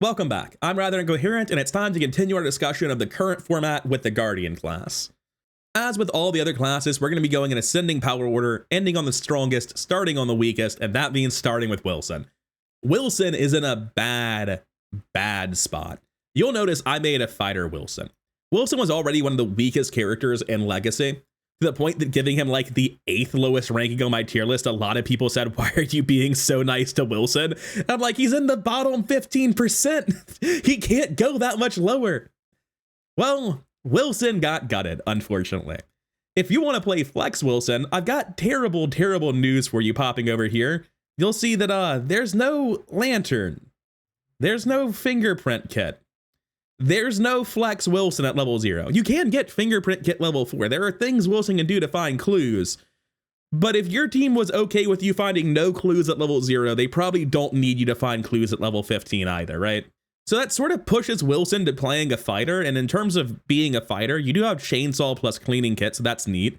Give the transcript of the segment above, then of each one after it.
Welcome back. I'm rather incoherent, and it's time to continue our discussion of the current format with the Guardian class. As with all the other classes, we're going to be going in ascending power order, ending on the strongest, starting on the weakest, and that means starting with Wilson. Wilson is in a bad spot. You'll notice I made a fighter Wilson. Wilson was already one of the weakest characters in Legacy, to the point that giving him like the 8th lowest ranking on my tier list, a lot of people said, why are you being so nice to Wilson? And I'm like, he's in the bottom 15%. He can't go that much lower. Well, Wilson got gutted, unfortunately. If you want to play Flex Wilson, I've got terrible news for you popping over here. You'll see that there's no lantern. There's no fingerprint kit. There's no Flex Wilson at level 0. You can get fingerprint kit level 4. There are things Wilson can do to find clues. But if your team was okay with you finding no clues at level 0, they probably don't need you to find clues at level 15 either, right? So that sort of pushes Wilson to playing a fighter. And in terms of being a fighter, you do have chainsaw plus cleaning kit, so that's neat.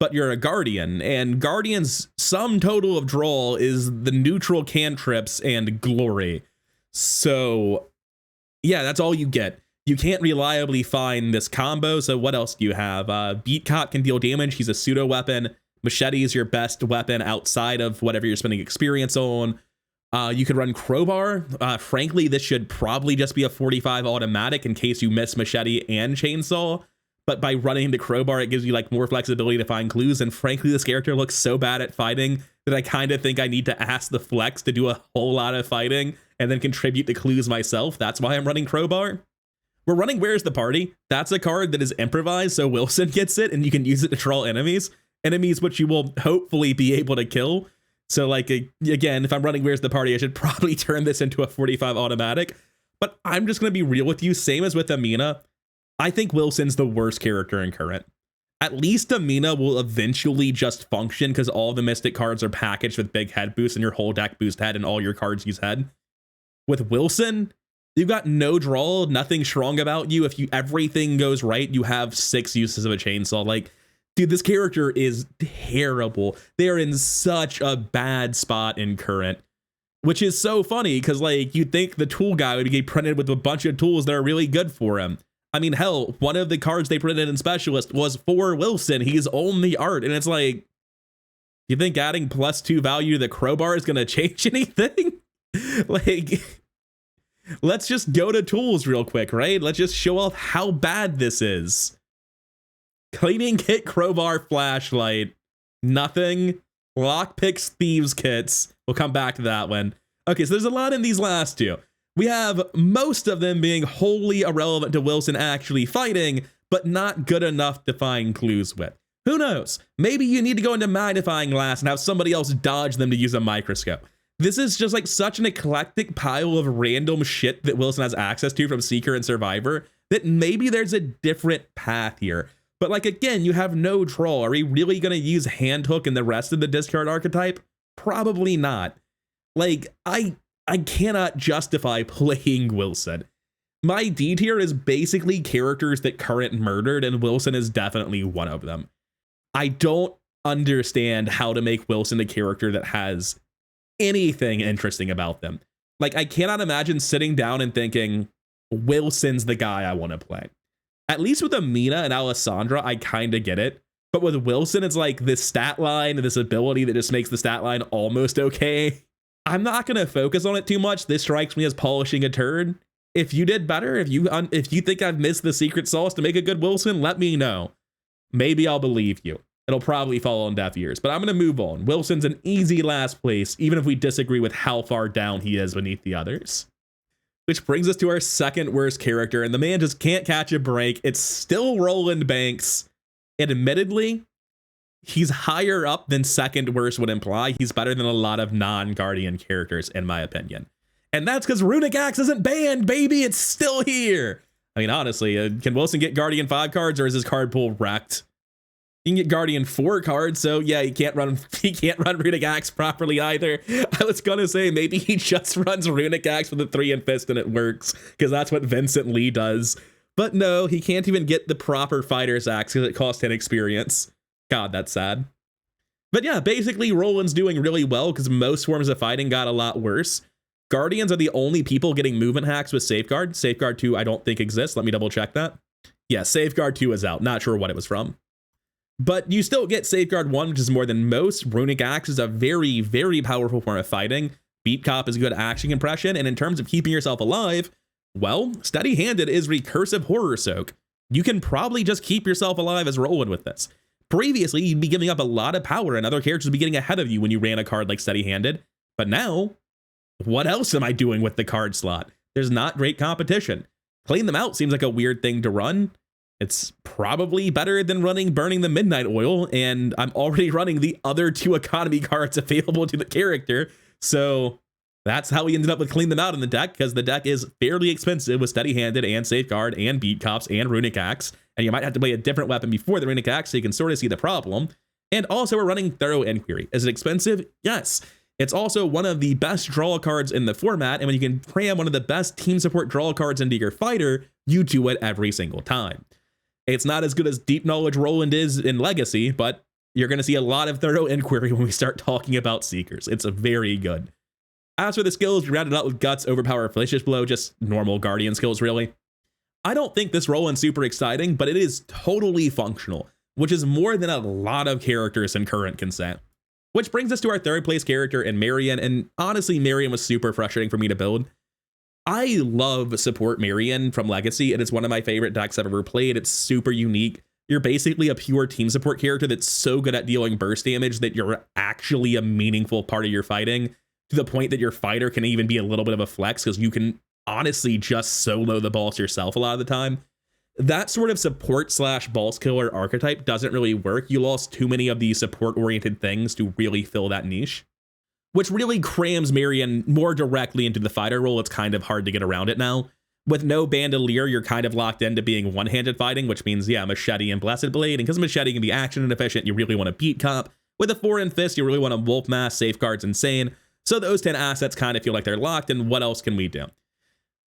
But you're a Guardian, and Guardian's sum total of draw is the neutral cantrips and glory. So yeah, that's all you get. You can't reliably find this combo, so what else do you have? Beat Cop can deal damage. He's a pseudo weapon. Machete is your best weapon outside of whatever you're spending experience on. You could run Crowbar. Frankly, this should probably just be a 45 automatic in case you miss Machete and Chainsaw. But by running the Crowbar, it gives you like more flexibility to find clues. And frankly, this character looks so bad at fighting that I kind of think I need to ask the Flex to do a whole lot of fighting and then contribute to clues myself. That's why I'm running Crowbar. We're running Where's the Party? That's a card that is improvised, so Wilson gets it, and you can use it to troll enemies. Enemies which you will hopefully be able to kill. So like, again, if I'm running Where's the Party, I should probably turn this into a 45 automatic. But I'm just going to be real with you, same as with Amina. I think Wilson's the worst character in current. At least Amina will eventually just function because all the Mystic cards are packaged with big head boosts and your whole deck boost head and all your cards use head. With Wilson, you've got no draw, nothing strong about you. If everything goes right, you have 6 uses of a chainsaw. Like, dude, this character is terrible. They are in such a bad spot in current, which is so funny because like you'd think the tool guy would get printed with a bunch of tools that are really good for him. I mean, hell, one of the cards they printed in Specialist was for Wilson. He's only art, and it's like, you think adding +2 value to the Crowbar is going to change anything? Like, let's just go to tools real quick, right? Let's just show off how bad this is. Cleaning kit, Crowbar, flashlight, nothing. Lockpicks, thieves kits. We'll come back to that one. Okay, so there's a lot in these last two. We have most of them being wholly irrelevant to Wilson actually fighting, but not good enough to find clues with. Who knows? Maybe you need to go into magnifying glass and have somebody else dodge them to use a microscope. This is just like such an eclectic pile of random shit that Wilson has access to from Seeker and Survivor that maybe there's a different path here. But like, again, you have no draw. Are we really going to use Handhook and the rest of the discard archetype? Probably not. Like, I cannot justify playing Wilson. My D tier is basically characters that current murdered, and Wilson is definitely one of them. I don't understand how to make Wilson a character that has anything interesting about them. Like, I cannot imagine sitting down and thinking, Wilson's the guy I want to play. At least with Amina and Alessandra, I kind of get it. But with Wilson, it's like this stat line and this ability that just makes the stat line almost okay. I'm not going to focus on it too much. This strikes me as polishing a turd. If you did better, if you think I've missed the secret sauce to make a good Wilson, let me know. Maybe I'll believe you. It'll probably fall on deaf ears, but I'm going to move on. Wilson's an easy last place, even if we disagree with how far down he is beneath the others. Which brings us to our second worst character, and the man just can't catch a break. It's still Roland Banks. Admittedly, he's higher up than second worst would imply. He's better than a lot of non-Guardian characters, in my opinion. And that's because Runic Axe isn't banned, baby! It's still here! I mean, honestly, can Wilson get Guardian 5 cards, or is his card pool wrecked? You can get Guardian 4 cards, so yeah, he can't run Runic Axe properly either. I was gonna say, maybe he just runs Runic Axe with a 3 and fist and it works, because that's what Vincent Lee does. But no, he can't even get the proper Fighter's Axe because it costs 10 experience. God, that's sad. But yeah, basically Roland's doing really well because most forms of fighting got a lot worse. Guardians are the only people getting movement hacks with Safeguard. Safeguard 2 I don't think exists. Let me double check that. Yeah, Safeguard 2 is out. Not sure what it was from. But you still get Safeguard 1, which is more than most. Runic Axe is a very, very powerful form of fighting. Beat Cop is good action compression. And in terms of keeping yourself alive, well, Steady Handed is recursive horror soak. You can probably just keep yourself alive as Roland with this. Previously, you'd be giving up a lot of power and other characters would be getting ahead of you when you ran a card like Steady Handed. But now, what else am I doing with the card slot? There's not great competition. Clean them out seems like a weird thing to run. It's probably better than running Burning the Midnight Oil, and I'm already running the other 2 economy cards available to the character. So that's how we ended up with Clean Them Out in the deck, because the deck is fairly expensive with Steady Handed and Safeguard and Beat Cops and Runic Axe, and you might have to play a different weapon before the Runic Axe so you can sort of see the problem. And also we're running Thorough Inquiry. Is it expensive? Yes. It's also one of the best draw cards in the format, and when you can cram one of the best team support draw cards into your fighter, you do it every single time. It's not as good as Deep Knowledge Roland is in Legacy, but you're going to see a lot of Thorough Inquiry when we start talking about Seekers. It's very good. As for the skills, we rounded out with Guts, Overpower, Fallacious Blow, just normal Guardian skills, really. I don't think this Roland's super exciting, but it is totally functional, which is more than a lot of characters in current can say. Which brings us to our third place character in Marion, and honestly, Marion was super frustrating for me to build. I love support Marion from Legacy, and it's one of my favorite decks I've ever played. It's super unique. You're basically a pure team support character that's so good at dealing burst damage that you're actually a meaningful part of your fighting, to the point that your fighter can even be a little bit of a flex because you can honestly just solo the boss yourself a lot of the time. That sort of support / boss killer archetype doesn't really work. You lost too many of these support oriented things to really fill that niche, which really crams Marion more directly into the fighter role. It's kind of hard to get around it now. With no Bandolier, you're kind of locked into being one-handed fighting, which means, yeah, Machete and Blessed Blade. And because Machete can be action inefficient, you really want to beat Cop. With a 4 Fist, you really want to Wolf Mask, Safeguard's insane. So those 10 assets kind of feel like they're locked, and what else can we do?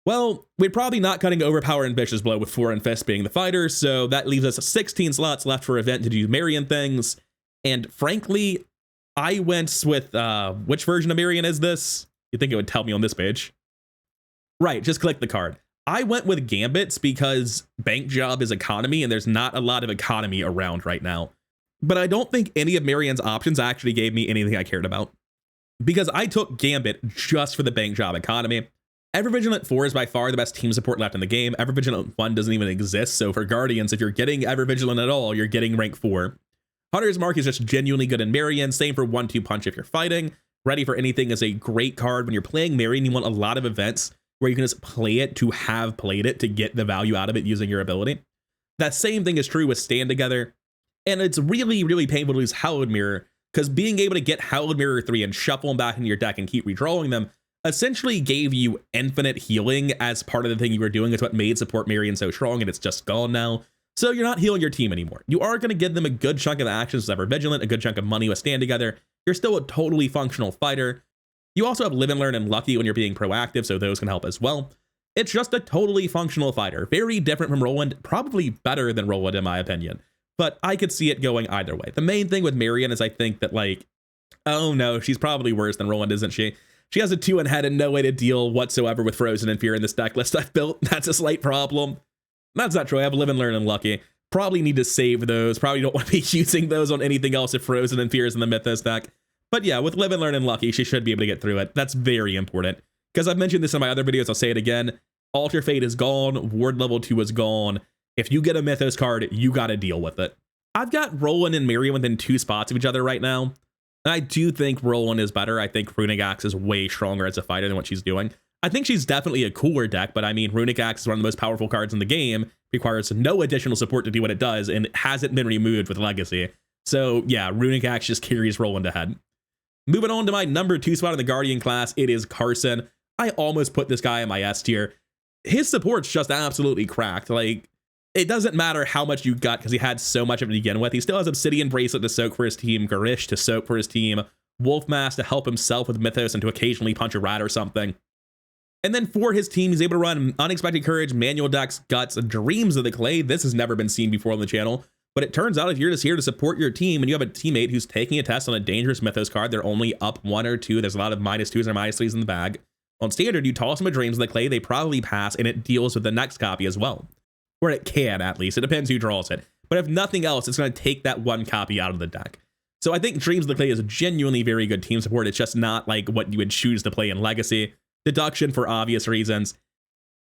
Well, we're probably not cutting Overpower and Vicious Blow with 4 Fist being the fighter, so that leaves us 16 slots left for event to do Marion things. And frankly, I went with, which version of Marion is this? You'd think it would tell me on this page. Right, just click the card. I went with Gambits because Bank Job is economy, and there's not a lot of economy around right now. But I don't think any of Marion's options actually gave me anything I cared about, because I took Gambit just for the Bank Job economy. Evervigilant 4 is by far the best team support left in the game. Evervigilant 1 doesn't even exist, so for Guardians, if you're getting Evervigilant at all, you're getting rank 4. Hunter's Mark is just genuinely good in Marion. Same for 1-2 Punch if you're fighting. Ready for Anything is a great card. When you're playing Marion, you want a lot of events where you can just play it to have played it to get the value out of it using your ability. That same thing is true with Stand Together. And it's really, really painful to lose Hallowed Mirror, because being able to get Hallowed Mirror 3 and shuffle them back into your deck and keep redrawing them essentially gave you infinite healing as part of the thing you were doing. It's what made support Marion so strong, and it's just gone now. So you're not healing your team anymore. You are going to give them a good chunk of actions with Evervigilant, a good chunk of money with Stand Together. You're still a totally functional fighter. You also have Live and Learn and Lucky when you're being proactive, so those can help as well. It's just a totally functional fighter. Very different from Roland, probably better than Roland in my opinion. But I could see it going either way. The main thing with Marion is I think that, like, oh no, she's probably worse than Roland, isn't she? She has a 2 in head and no way to deal whatsoever with Frozen and Fear in this deck list I've built. That's a slight problem. That's not true. I have Live and Learn and Lucky. Probably need to save those. Probably don't want to be using those on anything else if Frozen and Fear is in the Mythos deck. But yeah, with Live and Learn and Lucky, she should be able to get through it. That's very important. Because I've mentioned this in my other videos, I'll say it again. Alter Fate is gone. Ward level 2 is gone. If you get a Mythos card, you got to deal with it. I've got Roland and Marion within 2 spots of each other right now. And I do think Roland is better. I think Runic Axe is way stronger as a fighter than what she's doing. I think she's definitely a cooler deck, but I mean, Runic Axe is one of the most powerful cards in the game, requires no additional support to do what it does, and it hasn't been removed with Legacy. So yeah, Runic Axe just carries Roland ahead. Moving on to my number 2 spot in the Guardian class, it is Carson. I almost put this guy in my S tier. His support's just absolutely cracked. Like, it doesn't matter how much you got because he had so much of it to begin with. He still has Obsidian Bracelet to soak for his team, Garish to soak for his team, Wolf Mask to help himself with Mythos and to occasionally punch a rat or something. And then for his team, he's able to run Unexpected Courage, Manual Dex, Guts, Dreams of the Clay. This has never been seen before on the channel. But it turns out if you're just here to support your team and you have a teammate who's taking a test on a dangerous Mythos card, they're only up 1 or 2. There's a lot of -2s or -3s in the bag. On standard, you toss them a Dreams of the Clay, they probably pass, and it deals with the next copy as well. Or it can, at least. It depends who draws it. But if nothing else, it's going to take that one copy out of the deck. So I think Dreams of the Clay is a genuinely very good team support. It's just not like what you would choose to play in Legacy. Deduction for obvious reasons.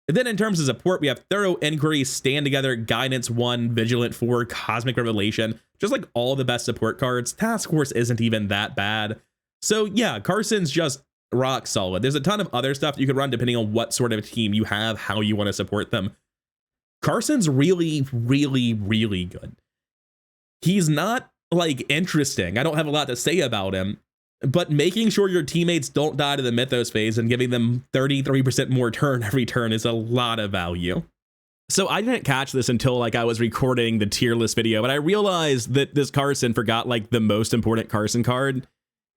And then in terms of support, we have Thorough Inquiry, Stand Together, Guidance 1, Vigilant 4, Cosmic Revelation. Just like all the best support cards. Task Force isn't even that bad. So yeah, Carson's just rock solid. There's a ton of other stuff you could run depending on what sort of team you have, how you want to support them. Carson's really, really, really good. He's not like interesting. I don't have a lot to say about him, but making sure your teammates don't die to the Mythos phase and giving them 33% more turn every turn is a lot of value. So I didn't catch this until like I was recording the tier list video, but I realized that this Carson forgot like the most important Carson card.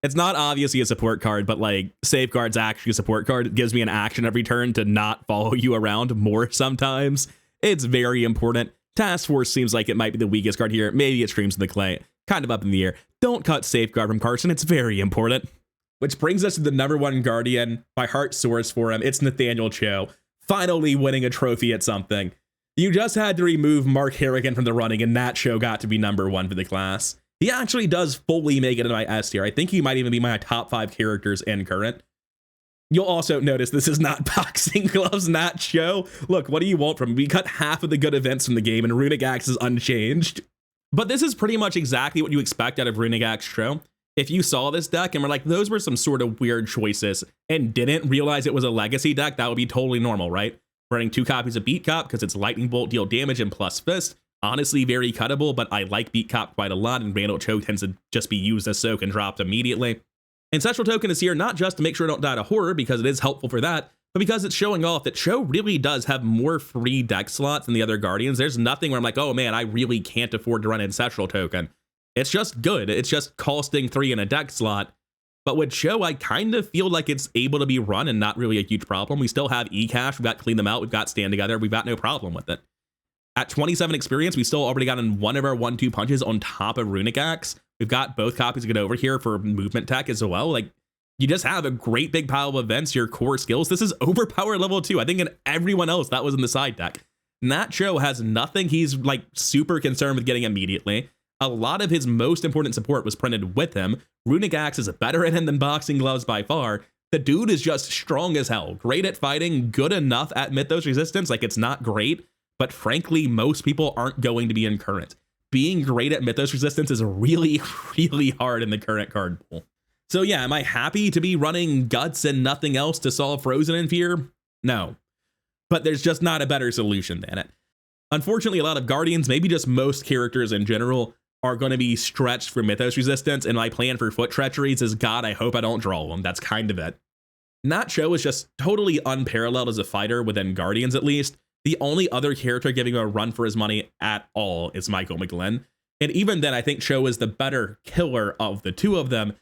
It's not obviously a support card, but like Safeguard's actually a support card. It gives me an action every turn to not follow you around more sometimes. It's very important. Task Force seems like it might be the weakest card here. Maybe it Dreams of the Clay. Kind of up in the air. Don't cut Safeguard from Carson. It's very important. Which brings us to the #1 Guardian. My heart soars for him. It's Nathaniel Cho. Finally winning a trophy at something. You just had to remove Mark Harrigan from the running, and Nat Cho got to be #1 for the class. He actually does fully make it into my S tier. I think he might even be my top 5 characters in current. You'll also notice this is not Boxing Gloves Nat Cho. Look, what do you want from him? We cut half of the good events from the game, and Runic Axe is unchanged. But this is pretty much exactly what you expect out of Runic Axe Cho. If you saw this deck and were like, those were some sort of weird choices, and didn't realize it was a Legacy deck, that would be totally normal, right? Running 2 copies of Beat Cop because it's Lightning Bolt, deal damage, and plus Fist. Honestly, very cuttable, but I like Beat Cop quite a lot, and Vandal Cho tends to just be used as soak and dropped immediately. Ancestral Token is here not just to make sure I don't die to Horror, because it is helpful for that, but because it's showing off that Cho really does have more free deck slots than the other Guardians. There's nothing where I'm like, oh man, I really can't afford to run Ancestral Token. It's just good. It's just costing 3 in a deck slot. But with Cho, I kind of feel like it's able to be run and not really a huge problem. We still have E-Cash, we've got Clean Them Out, we've got Stand Together, we've got no problem with it. At 27 experience, we still already got in one of our 1-2 punches on top of Runic Axe. We've got both copies to get over here for movement tech as well. Like, you just have a great big pile of events, your core skills. This is overpower level 2. I think in everyone else that was in the side deck. Nat Cho has nothing he's like super concerned with getting immediately. A lot of his most important support was printed with him. Runic Axe is better at him than Boxing Gloves by far. The dude is just strong as hell. Great at fighting, good enough at Mythos resistance. Like, it's not great, but frankly, most people aren't going to be in current. Being great at Mythos resistance is really, really hard in the current card pool. So yeah, am I happy to be running Guts and nothing else to solve Frozen in Fear? No. But there's just not a better solution than it. Unfortunately, a lot of Guardians, maybe just most characters in general, are going to be stretched for Mythos resistance, and my plan for Foot Treacheries is, God, I hope I don't draw them. That's kind of it. Nat Cho is just totally unparalleled as a fighter within Guardians, at least. The only other character giving him a run for his money at all is Michael McGlynn. And even then, I think Cho is the better killer of the two of them.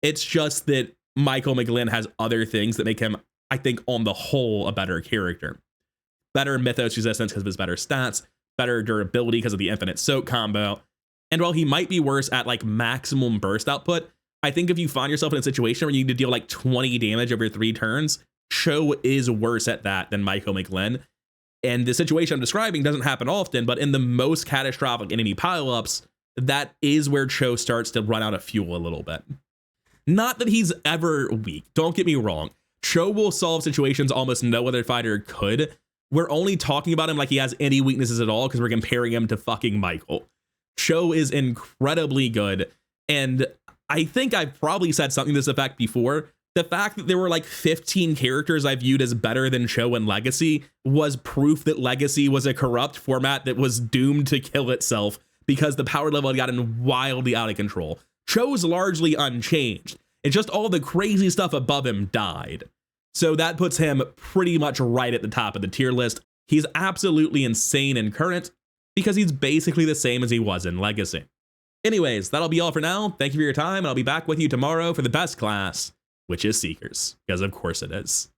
It's just that Michael McGlynn has other things that make him, I think, on the whole, a better character. Better Mythos resistance because of his better stats, better durability because of the infinite soak combo. And while he might be worse at like maximum burst output, I think if you find yourself in a situation where you need to deal like 20 damage over 3 turns, Cho is worse at that than Michael McGlynn. And the situation I'm describing doesn't happen often, but in the most catastrophic enemy pileups, that is where Cho starts to run out of fuel a little bit. Not that he's ever weak, don't get me wrong. Cho will solve situations almost no other fighter could. We're only talking about him like he has any weaknesses at all because we're comparing him to fucking Michael. Cho is incredibly good, and I think I've probably said something to this effect before. The fact that there were like 15 characters I viewed as better than Cho in Legacy was proof that Legacy was a corrupt format that was doomed to kill itself because the power level had gotten wildly out of control. Cho's largely unchanged. It's just all the crazy stuff above him died. So that puts him pretty much right at the top of the tier list. He's absolutely insane in current because he's basically the same as he was in Legacy. Anyways, that'll be all for now. Thank you for your time, and I'll be back with you tomorrow for the best class, which is Seekers, because of course it is.